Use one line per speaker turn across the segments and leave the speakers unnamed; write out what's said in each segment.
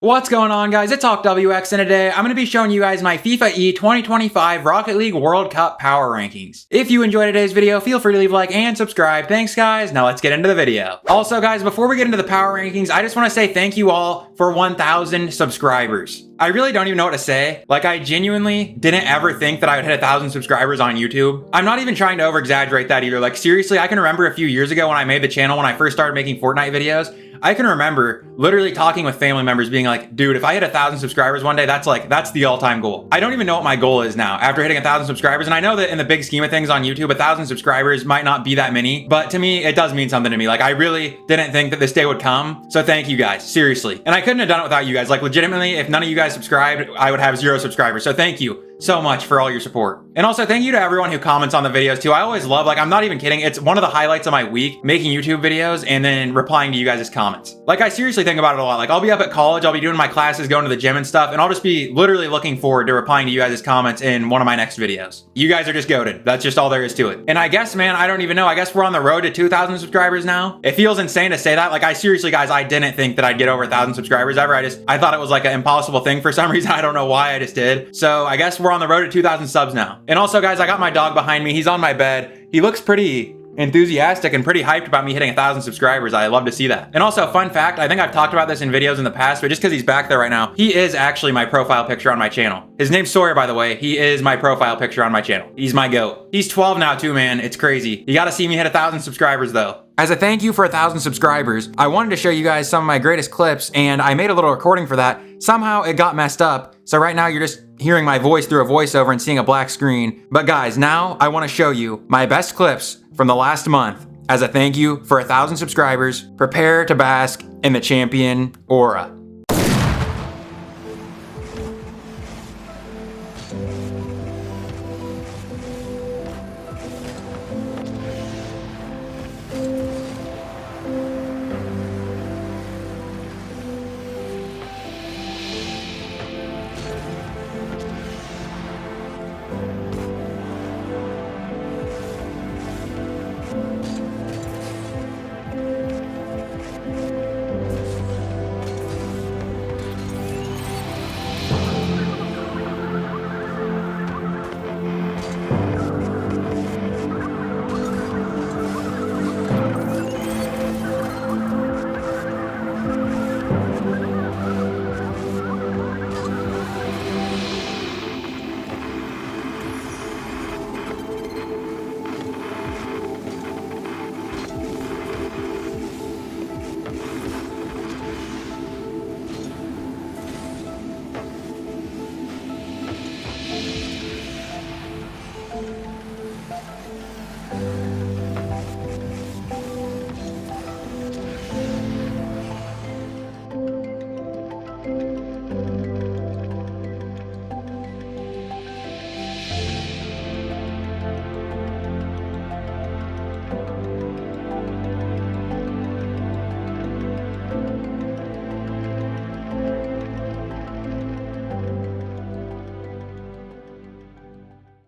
What's going on, guys? It's HawkWX, and today I'm going to be showing you guys my FIFAe 2025 Rocket League World Cup power rankings. If you enjoyed today's video, feel free to leave a like and subscribe. Thanks, guys. Now let's get into the video. Also, guys, before we get into the power rankings, I just want to say thank you all for 1,000 subscribers. I really don't even know what to say. Like, I genuinely didn't ever think that I would hit 1,000 subscribers on YouTube. I'm not even trying to over-exaggerate that either. Like, seriously, I can remember a few years ago when I made the channel, when I first started making Fortnite videos, I can remember literally talking with family members being like, dude, if I hit 1,000 subscribers one day, that's the all-time goal. I don't even know what my goal is now after hitting 1,000 subscribers. And I know that in the big scheme of things on YouTube, 1,000 subscribers might not be that many, but to me, it does mean something to me. Like, I really didn't think that this day would come. So thank you guys, seriously. And I couldn't have done it without you guys. Like, legitimately, if none of you guys subscribed, I would have 0 subscribers. So thank you so much for all your support. And also thank you to everyone who comments on the videos too. I always love, like, I'm not even kidding, it's one of the highlights of my week, making YouTube videos and then replying to you guys' comments. Like, I seriously think about it a lot. Like, I'll be up at college, I'll be doing my classes, going to the gym and stuff, and I'll just be literally looking forward to replying to you guys' comments in one of my next videos. You guys are just goated. That's just all there is to it. And I guess, man, I don't even know. I guess we're on the road to 2,000 subscribers now. It feels insane to say that. Like, I seriously, guys, I didn't think that I'd get over 1,000 subscribers ever. I thought it was like an impossible thing for some reason. I don't know why, I just did. So I guess we're on the road to 2,000 subs now. And also, guys, I got my dog behind me. He's on my bed. He looks pretty enthusiastic and pretty hyped about me hitting 1,000 subscribers. I love to see that. And also, fun fact, I think I've talked about this in videos in the past, but just because he's back there right now, he is actually my profile picture on my channel. His name's Sawyer, by the way. He is my profile picture on my channel. He's my goat. He's 12 now too, man. It's crazy. You gotta see me hit 1,000 subscribers though. As a thank you for 1,000 subscribers, I wanted to show you guys some of my greatest clips, and I made a little recording for that. Somehow it got messed up, so right now you're just hearing my voice through a voiceover and seeing a black screen. But guys, now I want to show you my best clips from the last month. As a thank you for 1,000 subscribers, prepare to bask in the champion aura.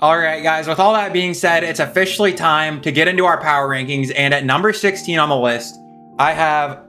Alright guys, with all that being said, it's officially time to get into our power rankings, and at number 16 on the list, I have...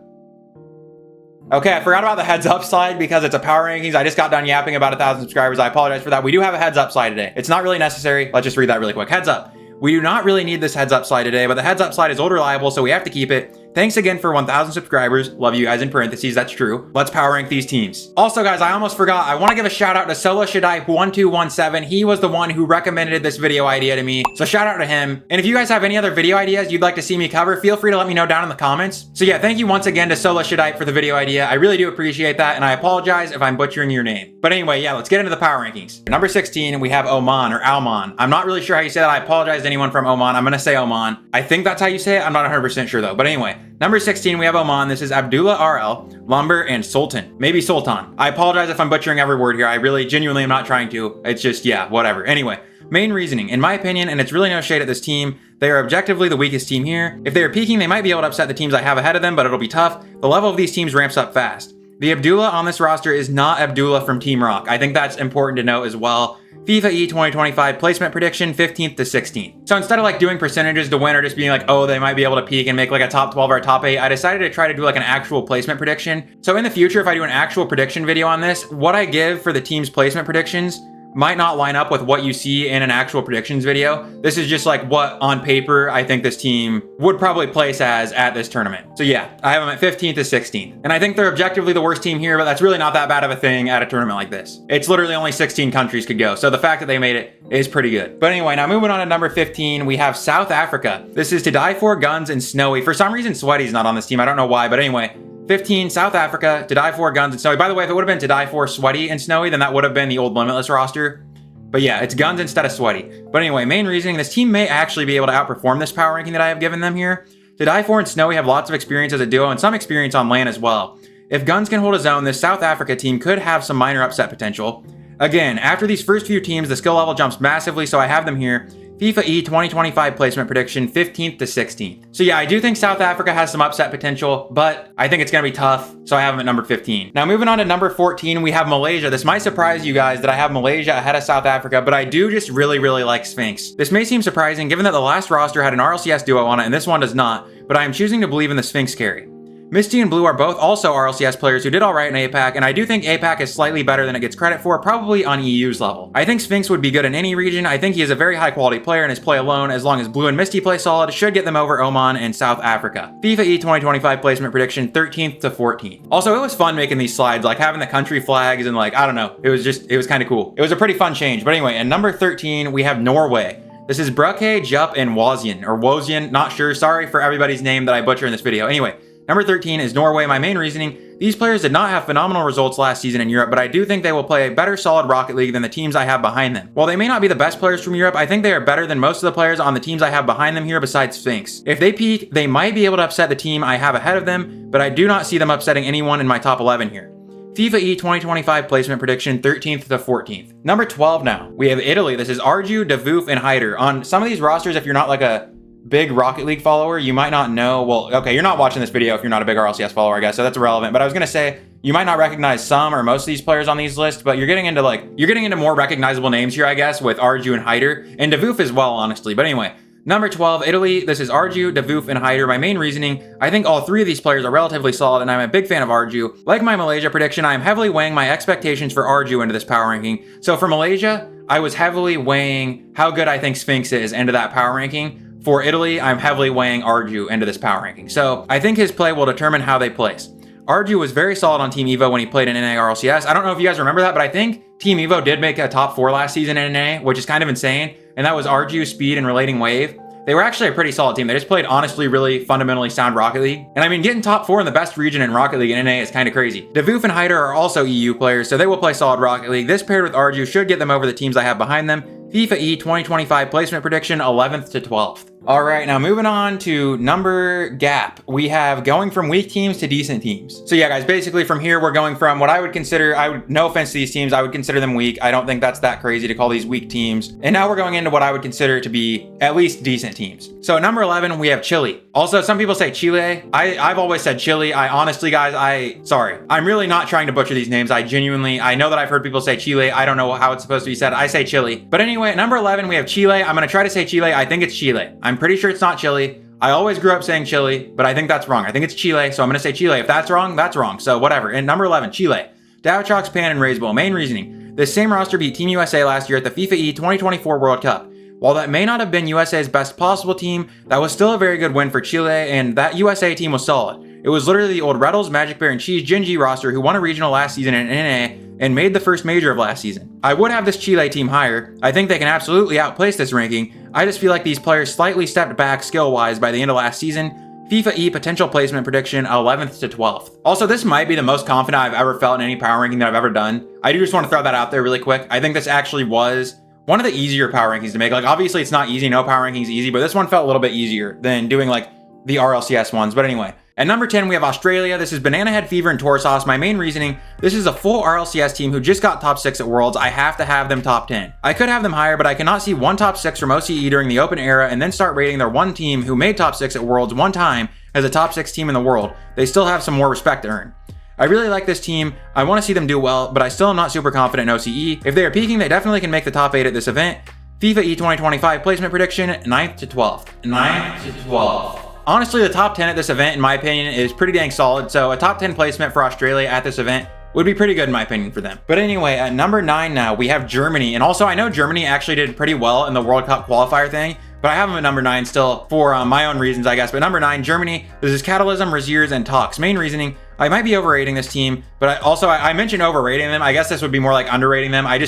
Okay, I forgot about the heads up slide because it's a power rankings. I just got done yapping about 1,000 subscribers. I apologize for that. We do have a heads up slide today. It's not really necessary. Let's just read that really quick. Heads up. We do not really need this heads up slide today, but the heads up slide is old reliable, so we have to keep it. Thanks again for 1,000 subscribers. Love you guys in parentheses, that's true. Let's power rank these teams. Also guys, I almost forgot. I want to give a shout out to Solo Shadai 1217. He was the one who recommended this video idea to me. So shout out to him. And if you guys have any other video ideas you'd like to see me cover, feel free to let me know down in the comments. So yeah, thank you once again to Solo Shadai for the video idea. I really do appreciate that, and I apologize if I'm butchering your name. But anyway, yeah, let's get into the power rankings. Number 16, we have Oman or Alman. I'm not really sure how you say that. I apologize to anyone from Oman. I'm gonna say Oman. I think that's how you say it. I'm not 100% sure though. But anyway, number 16, we have Oman. This is Abdullah RL, Lumber, and Sultan. Maybe Sultan. I apologize if I'm butchering every word here. I really genuinely am not trying to. It's just, yeah, whatever. Anyway, main reasoning. In my opinion, and it's really no shade at this team, they are objectively the weakest team here. If they are peaking, they might be able to upset the teams I have ahead of them, but it'll be tough. The level of these teams ramps up fast. The Abdullah on this roster is not Abdullah from Team Rock. I think that's important to note as well. FIFAe 2025 placement prediction 15th to 16th. So instead of like doing percentages to win or just being like, oh, they might be able to peak and make like a top 12 or a top 8, I decided to try to do like an actual placement prediction. So in the future, if I do an actual prediction video on this, what I give for the team's placement predictions might not line up with what you see in an actual predictions video. This is just like what on paper I think this team would probably place as at this tournament. So yeah, I have them at 15th to 16th. And I think they're objectively the worst team here, but that's really not that bad of a thing at a tournament like this. It's literally only 16 countries could go. So the fact that they made it is pretty good. But anyway, now moving on to number 15, we have South Africa. This is To Die For, Guns, and Snowy. For some reason, Sweaty's not on this team. I don't know why, but anyway. 15, South Africa, To Die For, Guns, and Snowy. By the way, if it would have been To Die For, Sweaty, and Snowy, then that would have been the old Limitless roster. But yeah, it's Guns instead of Sweaty. But anyway, main reasoning, this team may actually be able to outperform this power ranking that I have given them here. To Die For and Snowy have lots of experience as a duo and some experience on LAN as well. If Guns can hold his own, this South Africa team could have some minor upset potential. Again, after these first few teams, the skill level jumps massively, so I have them here. FIFAe 2025 placement prediction 15th to 16th. So yeah, I do think South Africa has some upset potential, but I think it's going to be tough, so I have them at number 15. Now moving on to number 14, we have Malaysia. This might surprise you guys that I have Malaysia ahead of South Africa, but I do just really like Sphinx. This may seem surprising given that the last roster had an RLCS duo on it and this one does not, but I am choosing to believe in the Sphinx carry. Misty and Blue are both also RLCS players who did alright in APAC, and I do think APAC is slightly better than it gets credit for, probably on EU's level. I think Sphinx would be good in any region. I think he is a very high quality player, and his play alone, as long as Blue and Misty play solid, should get them over Oman and South Africa. FIFAe 2025 placement prediction 13th to 14th. Also, it was fun making these slides, like having the country flags and like, I don't know, it was kind of cool. It was a pretty fun change. But anyway, at number 13, we have Norway. This is Bruke, Jup, and Wozian, not sure. Sorry for everybody's name that I butcher in this video. Anyway, number 13 is Norway. My main reasoning, these players did not have phenomenal results last season in Europe, but I do think they will play a better solid Rocket League than the teams I have behind them. While they may not be the best players from Europe, I think they are better than most of the players on the teams I have behind them here besides Sphinx. If they peak, they might be able to upset the team I have ahead of them, but I do not see them upsetting anyone in my top 11 here. FIFAe 2025 placement prediction 13th to 14th. Number 12 now. We have Italy. This is Arju, Davoof, and Hyder. On some of these rosters, if you're not like a big Rocket League follower, you might not know, well, okay, you're not watching this video if you're not a big RLCS follower, I guess, so that's irrelevant, but I was gonna say, you might not recognize some or most of these players on these lists, but you're getting into more recognizable names here, I guess, with Arju and Hyder, and Davoof as well, honestly. But anyway, number 12, Italy. This is Arju, Davoof, and Hyder. My main reasoning, I think all three of these players are relatively solid, and I'm a big fan of Arju. Like my Malaysia prediction, I am heavily weighing my expectations for Arju into this power ranking. So for Malaysia, I was heavily weighing how good I think Sphinx is into that power ranking. For Italy, I'm heavily weighing Arju into this power ranking. So I think his play will determine how they place. Arju was very solid on Team Evo when he played in NA RLCS. I don't know if you guys remember that, but I think Team Evo did make a top 4 last season in NA, which is kind of insane. And that was Arju, Speed, and Relating Wave. They were actually a pretty solid team. They just played honestly really fundamentally sound Rocket League. And I mean, getting top 4 in the best region in Rocket League in NA is kind of crazy. Davoof and Hyder are also EU players, so they will play solid Rocket League. This paired with Arju should get them over the teams I have behind them. FIFAe 2025 placement prediction 11th to 12th. All right, now moving on to number gap. We have going from weak teams to decent teams. So yeah, guys, basically from here, we're going from what I would consider, no offense to these teams, I would consider them weak. I don't think that's that crazy to call these weak teams. And now we're going into what I would consider to be at least decent teams. So at number 11, we have Chile. Also, some people say Chile. I've always said Chile. I honestly, guys, sorry. I'm really not trying to butcher these names. I know that I've heard people say Chile. I don't know how it's supposed to be said. I say Chile. But anyway, at number 11, we have Chile. I'm gonna try to say Chile. I think it's Chile. I'm pretty sure it's not Chile. I always grew up saying Chile, but I think that's wrong. I think it's Chile, so I'm gonna say Chile. If that's wrong, that's wrong. So whatever. And number 11, Chile. Dowchox, Pan, and Raisebowl. Main reasoning. This same roster beat Team USA last year at the FIFAe 2024 World Cup. While that may not have been USA's best possible team, that was still a very good win for Chile, and that USA team was solid. It was literally the old Reddles, Magic Bear, and Cheese Gingy roster who won a regional last season in NA and made the first major of last season. I would have this Chile team higher. I think they can absolutely outplace this ranking. I just feel like these players slightly stepped back skill-wise by the end of last season. FIFAe potential placement prediction 11th to 12th. Also, this might be the most confident I've ever felt in any power ranking that I've ever done. I do just want to throw that out there really quick. I think this actually was one of the easier power rankings to make. Like, obviously it's not easy, no power ranking is easy, but this one felt a little bit easier than doing like the RLCS ones. But anyway, at number 10, we have Australia. This is Banana Head Fever and Tour Sauce. My main reasoning, this is a full RLCS team who just got top 6 at Worlds. I have to have them top 10. I could have them higher, but I cannot see one top 6 from OCE during the open era and then start rating their one team who made top 6 at Worlds one time as a top 6 team in the world. They still have some more respect to earn. I really like this team. I want to see them do well, but I still am not super confident in OCE. If they are peaking, they definitely can make the top 8 at this event. FIFAe 2025 placement prediction, 9th to 12th. 9th to 12th. Honestly, the top 10 at this event, in my opinion, is pretty dang solid, so a top 10 placement for Australia at this event would be pretty good in my opinion for them. But anyway, at number 9 now, we have Germany. And also, I know Germany actually did pretty well in the World Cup qualifier thing, but I have them at number 9 still for my own reasons, I guess. But number 9, Germany, this is Catalysm, Raziers, and Tox. Main reasoning, I might be overrating this team, but I mentioned overrating them. I guess this would be more like underrating them. I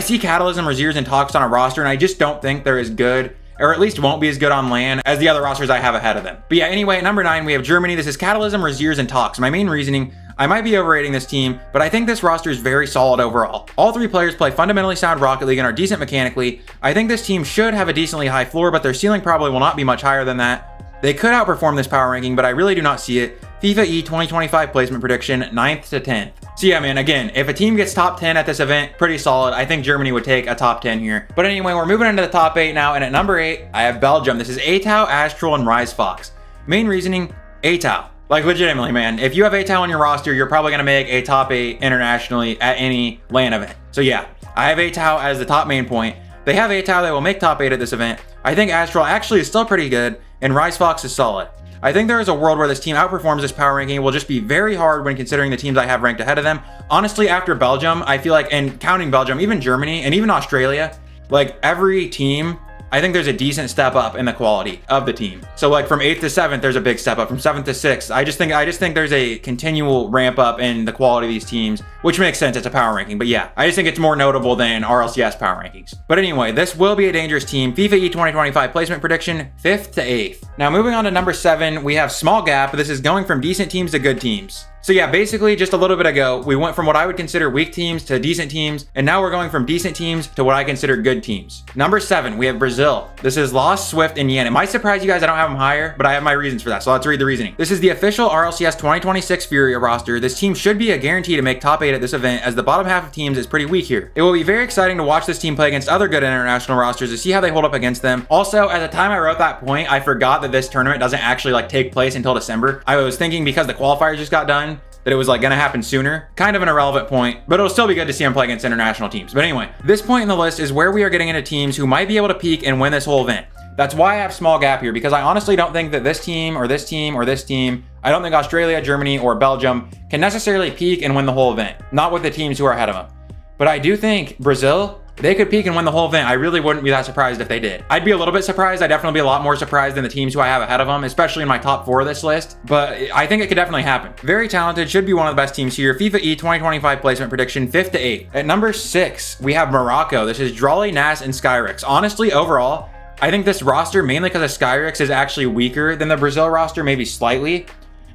see Catalysm, Raziers, and Tox on a roster, and I just don't think they're as good, or at least won't be as good on LAN as the other rosters I have ahead of them. But yeah, anyway, at number 9, we have Germany. This is Catalysm, Raziers, and Tox. My main reasoning, I might be overrating this team, but I think this roster is very solid overall. All 3 players play fundamentally sound Rocket League and are decent mechanically. I think this team should have a decently high floor, but their ceiling probably will not be much higher than that. They could outperform this power ranking, but I really do not see it. FIFAe 2025 placement prediction, 9th to 10th. So yeah, man, again, if a team gets top 10 at this event, pretty solid. I think Germany would take a top 10 here. But anyway, we're moving into the top 8 now, and at number 8, I have Belgium. This is Atao, Astral, and RiseFox. Main reasoning, Atao. Like, legitimately, man, if you have Atao on your roster, you're probably going to make a top 8 internationally at any LAN event. So yeah, I have Atao as the top main point. They have Atao that will make top 8 at this event. I think Astral actually is still pretty good, and RiseFox is solid. I think there is a world where this team outperforms this power ranking. It will just be very hard when considering the teams I have ranked ahead of them. Honestly, after Belgium, I feel like, and counting Belgium, even Germany, and even Australia, like every team, I think there's a decent step up in the quality of the team. So like from 8th to 7th, there's a big step up. From 7th to 6th, I just think there's a continual ramp up in the quality of these teams, which makes sense. It's a power ranking. But yeah, I just think it's more notable than RLCS power rankings. But anyway, this will be a dangerous team. FIFAe 2025 placement prediction, 5th to 8th. Now moving on to number 7, we have small gap. This is going from decent teams to good teams. So yeah, basically just a little bit ago, we went from what I would consider weak teams to decent teams, and now we're going from decent teams to what I consider good teams. Number 7, we have Brazil. This is Lost, Swift, and Yen. It might surprise you guys I don't have them higher, but I have my reasons for that, so let's read the reasoning. This is the official RLCS 2026 Furia roster. This team should be a guarantee to make top 8 at this event, as the bottom half of teams is pretty weak here. It will be very exciting to watch this team play against other good international rosters to see how they hold up against them. Also, at the time I wrote that point, I forgot that this tournament doesn't actually like take place until December. I was thinking because the qualifiers just got done, that it was like gonna happen sooner. Kind of an irrelevant point, but it'll still be good to see him play against international teams. But anyway, this point in the list is where we are getting into teams who might be able to peak and win this whole event. That's why I have small gap here, because I honestly don't think that this team or this team or this team, I don't think Australia, Germany, or Belgium can necessarily peak and win the whole event. Not with the teams who are ahead of them. But I do think Brazil, they could peak and win the whole event. I really wouldn't be that surprised if they did. I'd be a little bit surprised. I'd definitely be a lot more surprised than the teams who I have ahead of them, especially in my top 4 of this list. But I think it could definitely happen. Very talented, should be one of the best teams here. FIFAe 2025 placement prediction, 5th to 8th. At number 6, we have Morocco. This is Drawley, Nas, and Skyrix. Honestly, overall, I think this roster, mainly because of Skyrix, is actually weaker than the Brazil roster, maybe slightly.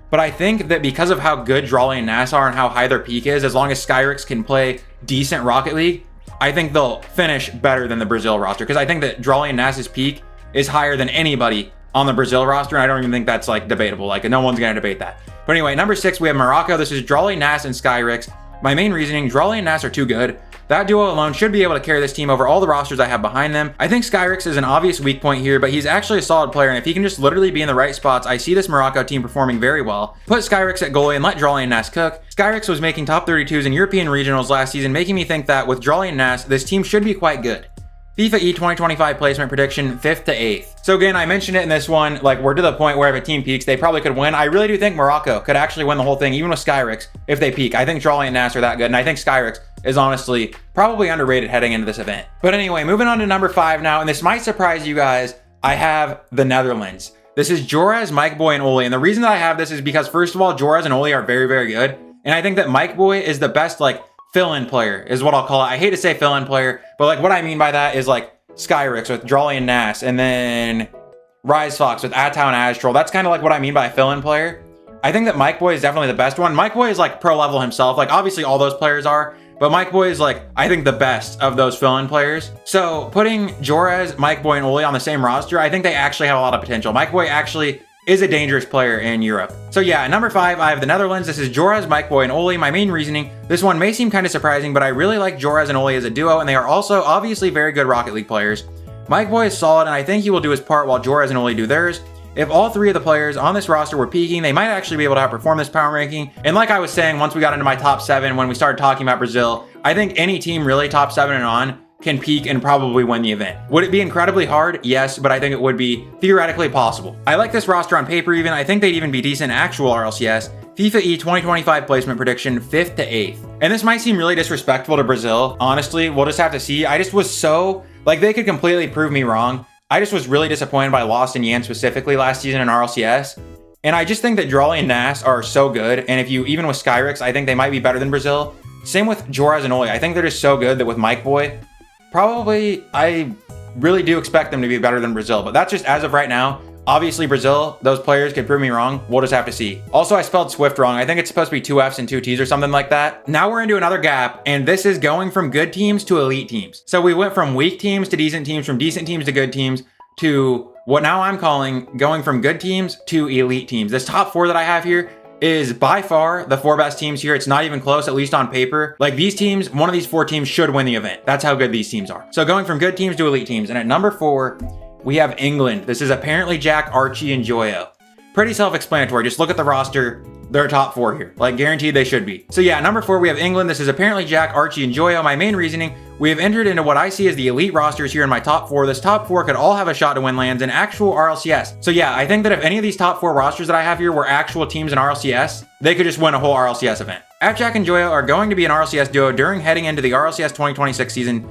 But I think that because of how good Drawley and Nas are and how high their peak is, as long as Skyrix can play decent Rocket League, I think they'll finish better than the Brazil roster, because I think that Drawley and Nas's peak is higher than anybody on the Brazil roster, and I don't even think that's like debatable. Like, no one's gonna debate that. But anyway, number 6, we have Morocco. This is Drawley, Nas, and Skyrix. My main reasoning, Drawley and Nas are too good. That duo alone should be able to carry this team over all the rosters I have behind them. I think Skyrix is an obvious weak point here, but he's actually a solid player, and if he can just literally be in the right spots, I see this Morocco team performing very well. Put Skyrix at goalie and let Drawley and Nas cook. Skyrix was making top 32s in European regionals last season, making me think that with Drawley and Nas, this team should be quite good. FIFAe 2025 placement prediction, 5th to 8th. So again, I mentioned it in this one, like we're to the point where if a team peaks, they probably could win. I really do think Morocco could actually win the whole thing, even with Skyrix, if they peak. I think Drawley and Nas are that good, and I think Skyrix is honestly probably underrated heading into this event. But anyway, moving on to number 5 now, and this might surprise you guys, I have the Netherlands. This is Joraz, Mike Boy, and Oli, and the reason that I have this is because first of all, Joraz and Oli are very, very good, and I think that Mike Boy is the best like fill-in player, is what I'll call it. I hate to say fill-in player, but like what I mean by that is like Skyrix with Drawley and Nas, and then RiseFox with Atao and Astral. That's kind of like what I mean by a fill-in player. I think that Mike Boy is definitely the best one. Mike Boy is like pro level himself. Like obviously all those players are, but Mike Boy is like, I think the best of those fill-in players. So putting Joraz, Mike Boy, and Oli on the same roster, I think they actually have a lot of potential. Mike Boy actually is a dangerous player in Europe. So yeah, at number 5, I have the Netherlands. This is Joraz, Mike Boy, and Oli. My main reasoning, this one may seem kind of surprising, but I really like Joraz and Oli as a duo, and they are also obviously very good Rocket League players. Mike Boy is solid, and I think he will do his part while Joraz and Oli do theirs. if all three of the players on this roster were peaking, they might actually be able to outperform this power ranking. And like I was saying, once we got into my top 7, when we started talking about Brazil, I think any team really top 7 and on can peak and probably win the event. Would it be incredibly hard? Yes, but I think it would be theoretically possible. I like this roster on paper even. I think they'd even be decent actual RLCS. FIFAe 2025 placement prediction 5th to 8th. And this might seem really disrespectful to Brazil. Honestly, we'll just have to see. I just was so, like, they could completely prove me wrong. I just was really disappointed by Lost and Yan specifically last season in RLCS. And I just think that Drawley and Nas are so good. And if you, even with Skyrix, I think they might be better than Brazil. Same with Joraz and Oli. I think they're just so good that with Mike Boy, probably I really do expect them to be better than Brazil. But that's just as of right now. Obviously, Brazil, those players could prove me wrong. We'll just have to see. Also, I spelled Swift wrong. I think it's supposed to be 2 Fs and 2 Ts or something like that. Now we're into another gap, and this is going from good teams to elite teams. So we went from weak teams to decent teams, from decent teams to good teams, to what now I'm calling going from good teams to elite teams. This top 4 that I have here is by far the 4 best teams here. It's not even close, at least on paper. Like these teams, one of these 4 teams should win the event. That's how good these teams are. So going from good teams to elite teams. And at number 4, we have England. This is apparently Jack, Archie, and Joyo. Pretty self-explanatory. Just look at the roster. They're top 4 here. Like guaranteed they should be. So yeah, number 4, we have England. This is apparently Jack, Archie, and Joyo. My main reasoning, we have entered into what I see as the elite rosters here in my top 4. This top 4 could all have a shot to win lands in actual RLCS. So yeah, I think that if any of these top 4 rosters that I have here were actual teams in RLCS, they could just win a whole RLCS event. Jack and Joyo are going to be an RLCS duo during heading into the RLCS 2026 season.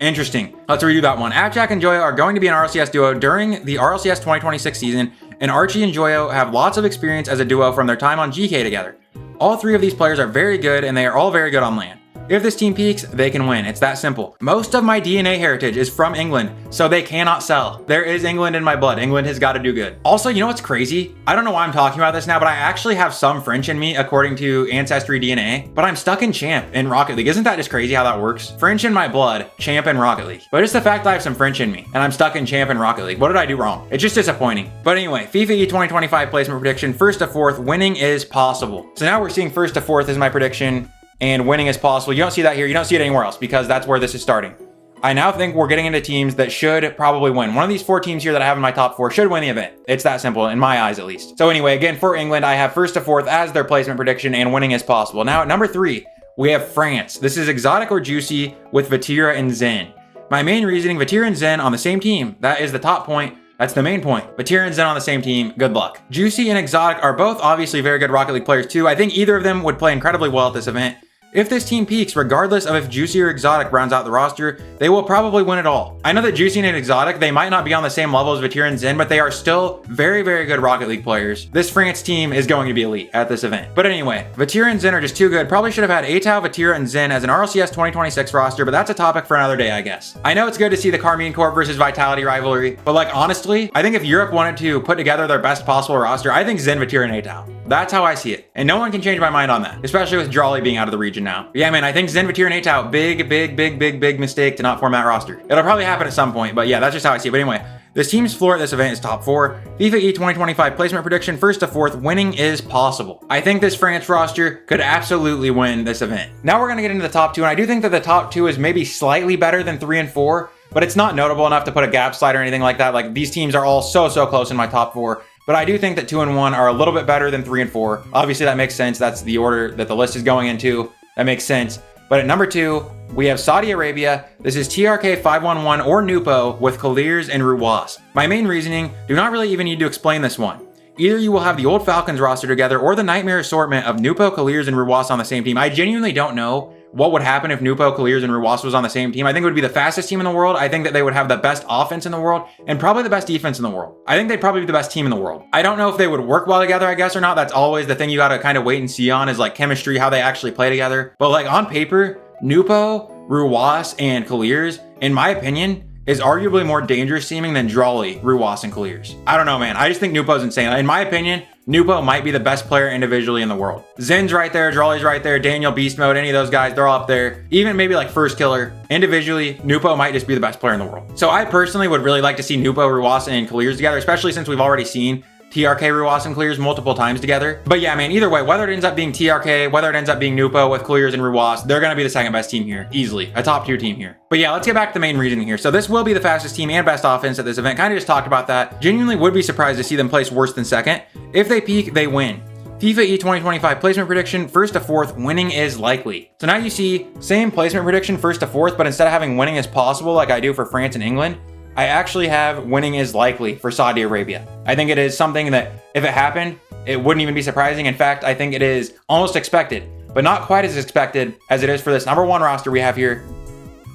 Interesting. Let's review that one. Jack and Joyo are going to be an RLCS duo during the RLCS 2026 season, and Archie and Joyo have lots of experience as a duo from their time on GK together. All 3 of these players are very good, and they are all very good on land. If this team peaks, they can win. It's that simple. Most of my DNA heritage is from England, so they cannot sell. There is England in my blood. England has got to do good. Also, you know what's crazy? I don't know why I'm talking about this now, but I actually have some French in me according to Ancestry DNA, but I'm stuck in Champ in Rocket League. Isn't that just crazy how that works? French in my blood, Champ in Rocket League. But it's the fact that I have some French in me, and I'm stuck in Champ in Rocket League. What did I do wrong? It's just disappointing. But anyway, FIFAe 2025 placement prediction, 1st to 4th, winning is possible. So now we're seeing 1st to 4th is my prediction, and winning is possible. You don't see that here. You don't see it anywhere else because that's where this is starting. I now think we're getting into teams that should probably win. One of these 4 teams here that I have in my top 4 should win the event. It's that simple in my eyes, at least. So anyway, again, for England, I have 1st to 4th as their placement prediction, and winning is possible. Now at number 3, we have France. This is Exotic or Juicy with Vatira and Zen. My main reasoning, Vatira and Zen on the same team. That is the top point. That's the main point. Vatira and Zen on the same team. Good luck. Juicy and Exotic are both obviously very good Rocket League players too. I think either of them would play incredibly well at this event. If this team peaks, regardless of if Juicy or Exotic rounds out the roster, they will probably win it all. I know that Juicy and Exotic, they might not be on the same level as Vatira and Zen, but they are still very, very good Rocket League players. This France team is going to be elite at this event. But anyway, Vatira and Zen are just too good. Probably should have had Atao, Vatira, and Zen as an RLCS 2026 roster, but that's a topic for another day, I guess. I know it's good to see the Carmine Corp versus Vitality rivalry, but like honestly, I think if Europe wanted to put together their best possible roster, I think Zen, Vatira, and Atao. That's how I see it. And no one can change my mind on that, especially with Drawley being out of the region now. But yeah, man, I think Zen, Vatira, and Atao, big mistake to not form that roster. It'll probably happen at some point, but yeah, that's just how I see it. But anyway, this team's floor at this event is top 4. FIFAe 2025 placement prediction, 1st to 4th, winning is possible. I think this France roster could absolutely win this event. Now we're gonna get into the top 2, and I do think that the top 2 is maybe slightly better than 3 and 4, but it's not notable enough to put a gap slide or anything like that. Like these teams are all so close in my top 4. But I do think that 2 and 1 are a little bit better than 3 and 4. Obviously that makes sense. That's the order that the list is going into. That makes sense. But at number 2, we have Saudi Arabia. This is TRK 511 or Nupo with Kalirs and Ruwas. My main reasoning, do not really even need to explain this one. Either you will have the old Falcons roster together or the nightmare assortment of Nupo, Kalirs, and Ruwas on the same team. I genuinely don't know what would happen if Nupo, Kalirs, and Ruwas was on the same team. I think it would be the fastest team in the world. I think that they would have the best offense in the world and probably the best defense in the world. I think they'd probably be the best team in the world. I don't know if they would work well together, I guess, or not. That's always the thing you gotta kind of wait and see on is like chemistry, how they actually play together. But like on paper, Nupo, Ruwas, and Kalirs, in my opinion, is arguably more dangerous seeming than Drawley, Ruwas, and Kalirs. I don't know, man. I just think Nupo's insane. In my opinion, Nupo might be the best player individually in the world. Zen's right there, Drawley's right there, Daniel Beast Mode, any of those guys, they're all up there. Even maybe like First Killer. Individually, Nupo might just be the best player in the world. So I personally would really like to see Nupo, Ruwas, and Kalirs together, especially since we've already seen TRK Ruas and clears multiple times together. But yeah, man, either way, whether it ends up being TRK, whether it ends up being Nupo with clears and Ruas, they're going to be the second best team here, easily. A top tier team here. But yeah, let's get back to the main reasoning here. So this will be the fastest team and best offense at this event. Kind of just talked about that. Genuinely would be surprised to see them place worse than second. If they peak, they win. FIFAe 2025 placement prediction, 1st to 4th, winning is likely. So now you see, same placement prediction, 1st to 4th, but instead of having winning is possible like I do for France and England, I actually have winning is likely for Saudi Arabia. I think it is something that if it happened, it wouldn't even be surprising. In fact, I think it is almost expected, but not quite as expected as it is for this number 1 roster we have here.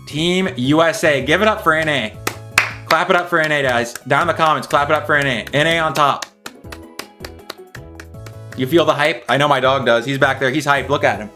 Team USA. Give it up for NA. Clap it up for NA, guys. Down in the comments, clap it up for NA. NA on top. You feel the hype? I know my dog does. He's back there. He's hyped. Look at him.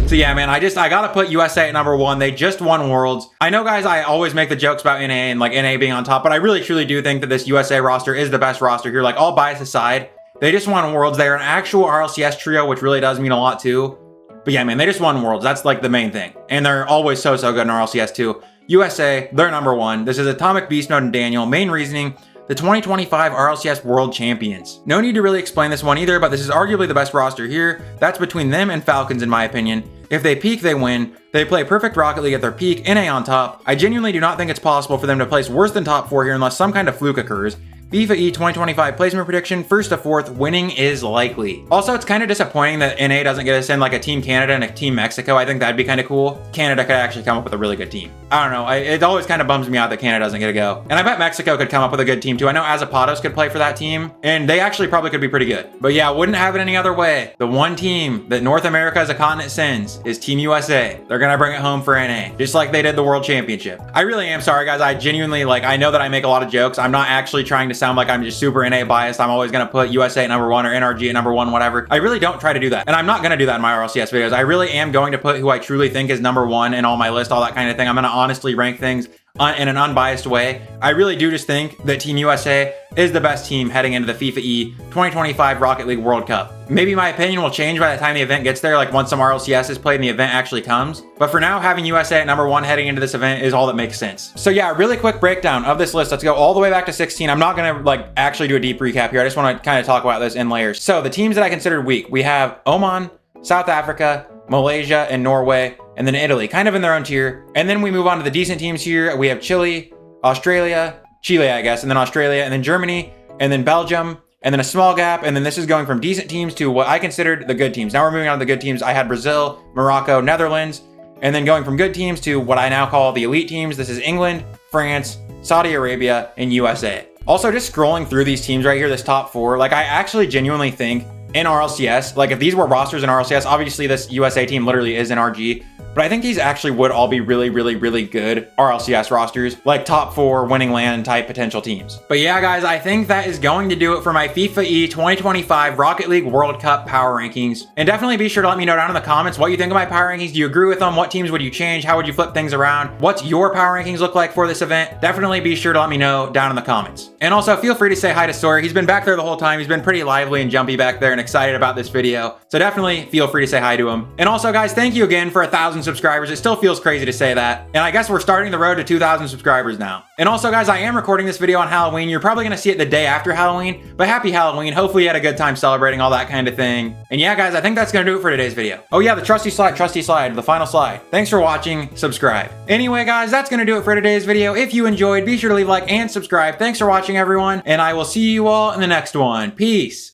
So yeah, man, I gotta put USA at number 1. They just won Worlds. I know, guys, I always make the jokes about NA and like NA being on top, but I really truly do think that this USA roster is the best roster here. Like, all bias aside, they just won Worlds. They're an actual RLCS trio, which really does mean a lot too. But yeah, man, they just won Worlds. That's like the main thing. And they're always so good in RLCS too. USA, they're number 1. This is Atomic Beast Mode and Daniel. Main reasoning, the 2025 RLCS World Champions. No need to really explain this one either, but this is arguably the best roster here. That's between them and Falcons in my opinion. If they peak, they win. They play perfect Rocket League at their peak, NA on top. I genuinely do not think it's possible for them to place worse than top 4 here unless some kind of fluke occurs. FIFAe 2025 placement prediction, 1st to 4th, winning is likely. Also, it's kind of disappointing that NA doesn't get us in like a Team Canada and a Team Mexico. I think that'd be kind of cool. Canada could actually come up with a really good team. I don't know. It always kind of bums me out that Canada doesn't get a go. And I bet Mexico could come up with a good team too. I know Azapatos could play for that team, and they actually probably could be pretty good. But yeah, wouldn't have it any other way. The one team that North America as a continent sends is Team USA. They're gonna bring it home for NA, just like they did the World Championship. I really am sorry, guys. I genuinely, like, I know that I make a lot of jokes. I'm not actually trying to sound like I'm just super NA biased. I'm always gonna put USA at number 1 or NRG at number 1, whatever. I really don't try to do that. And I'm not gonna do that in my RLCS videos. I really am going to put who I truly think is number 1 in all my list, all that kind of thing. I'm gonna honestly rank things in an unbiased way. I really do just think that Team USA is the best team heading into the FIFAe 2025 Rocket League World Cup. Maybe my opinion will change by the time the event gets there, like once some RLCS is played and the event actually comes. But for now, having USA at number 1 heading into this event is all that makes sense. So yeah, really quick breakdown of this list. Let's go all the way back to 16. I'm not gonna like actually do a deep recap here. I just wanna kind of talk about this in layers. So the teams that I considered weak, we have Oman, South Africa, Malaysia, and Norway, and then Italy, kind of in their own tier. And then we move on to the decent teams here. We have Chile, Australia, Chile, I guess, and then Australia, and then Germany, and then Belgium, and then a small gap. And then this is going from decent teams to what I considered the good teams. Now we're moving on to the good teams. I had Brazil, Morocco, Netherlands, and then going from good teams to what I now call the elite teams. This is England, France, Saudi Arabia, and USA. Also, just scrolling through these teams right here, this top 4, like I actually genuinely think in RLCS, like if these were rosters in RLCS, obviously this USA team literally is in RG, but I think these actually would all be really, really, really good RLCS rosters, like top 4 winning land type potential teams. But yeah, guys, I think that is going to do it for my FIFAe 2025 Rocket League World Cup power rankings. And definitely be sure to let me know down in the comments what you think of my power rankings. Do you agree with them? What teams would you change? How would you flip things around? What's your power rankings look like for this event? Definitely be sure to let me know down in the comments. And also feel free to say hi to Sawyer. He's been back there the whole time. He's been pretty lively and jumpy back there and excited about this video. So definitely feel free to say hi to him. And also, guys, thank you again for 1,000 subscribers. It still feels crazy to say that. And I guess we're starting the road to 2,000 subscribers now. And also, guys, I am recording this video on Halloween. You're probably going to see it the day after Halloween, but happy Halloween. Hopefully you had a good time celebrating all that kind of thing. And yeah, guys, I think that's going to do it for today's video. Oh yeah, the trusty slide, the final slide. Thanks for watching. Subscribe. Anyway, guys, that's going to do it for today's video. If you enjoyed, be sure to leave a like and subscribe. Thanks for watching, everyone. And I will see you all in the next one. Peace.